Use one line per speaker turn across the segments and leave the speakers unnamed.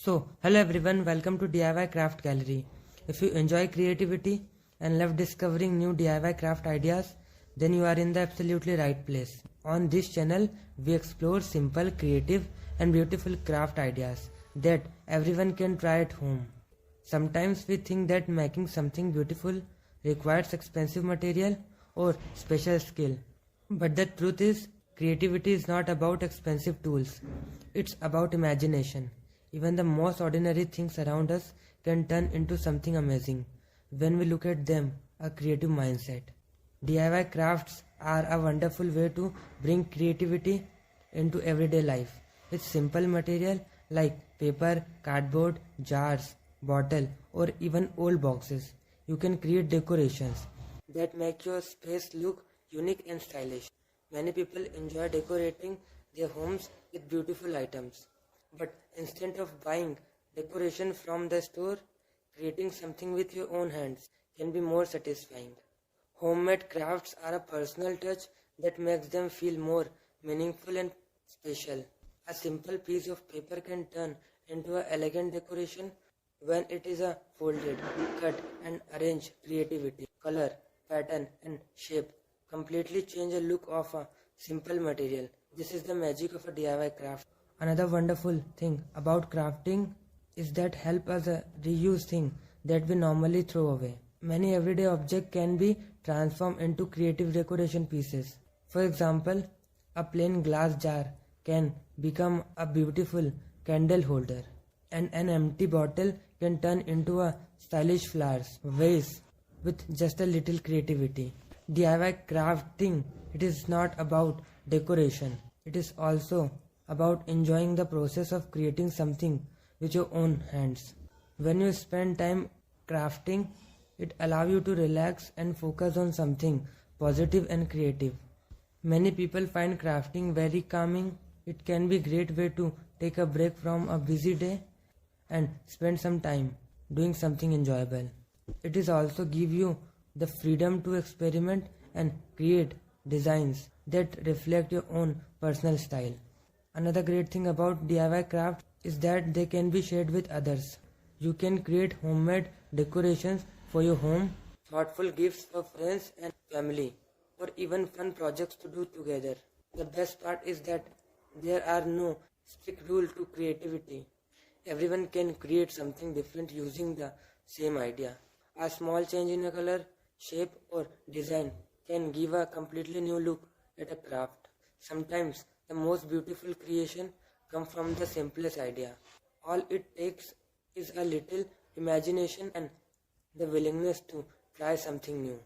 Hello everyone, welcome to DIY Craft Gallery. If you enjoy creativity and love discovering new DIY craft ideas, then you are in the absolutely right place. On this channel, we explore simple, creative and beautiful craft ideas that everyone can try at home. Sometimes we think that making something beautiful requires expensive material or special skill. But the truth is, creativity is not about expensive tools. It's about imagination. Even the most ordinary things around us can turn into something amazing when we look at them a creative mindset. DIY crafts are a wonderful way to bring creativity into everyday life. With simple material like paper, cardboard, jars, bottle or even old boxes, you can create decorations that make your space look unique and stylish. Many people enjoy decorating their homes with beautiful items. But instead of buying decoration from the store, creating something with your own hands can be more satisfying. Homemade crafts are a personal touch that makes them feel more meaningful and special. A simple piece of paper can turn into an elegant decoration when it is folded, cut and arranged. Creativity, color, pattern and shape completely change the look of a simple material. This is the magic of a DIY craft. Another wonderful thing about crafting is that help us reuse things that we normally throw away. Many everyday objects can be transformed into creative decoration pieces. For example, a plain glass jar can become a beautiful candle holder, and an empty bottle can turn into a stylish flowers vase with just a little creativity. DIY crafting, it is not about decoration. It is also about enjoying the process of creating something with your own hands. When you spend time crafting, it allows you to relax and focus on something positive and creative. Many people find crafting very calming. It can be a great way to take a break from a busy day and spend some time doing something enjoyable. It is also give you the freedom to experiment and create designs that reflect your own personal style. Another great thing about DIY craft is that they can be shared with others. You can create homemade decorations for your home, thoughtful gifts for friends and family, or even fun projects to do together. The best part is that there are no strict rules to creativity. Everyone can create something different using the same idea. A small change in a color, shape or design can give a completely new look at a craft. Sometimes the most beautiful creation come from the simplest idea. All it takes is a little imagination and the willingness to try something new.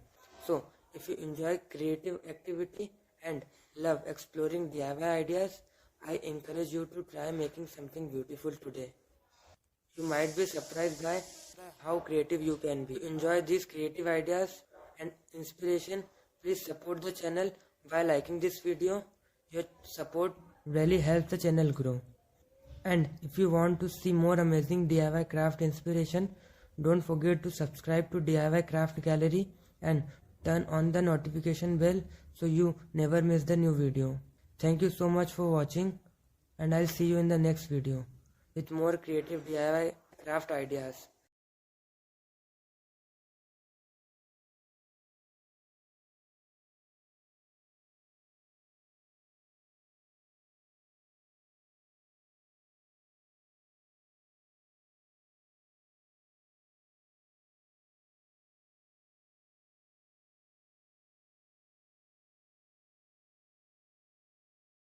So, if you enjoy creative activity and love exploring DIY ideas, I encourage you to try making something beautiful today. You might be surprised by how creative you can be. If you enjoy these creative ideas and inspiration, please support the channel by liking this video. Your support really helps the channel grow. And if you want to see more amazing DIY craft inspiration, don't forget to subscribe to DIY Craft Gallery and turn on the notification bell so you never miss the new video. Thank you so much for watching, and I'll see you in the next video with more creative DIY craft ideas.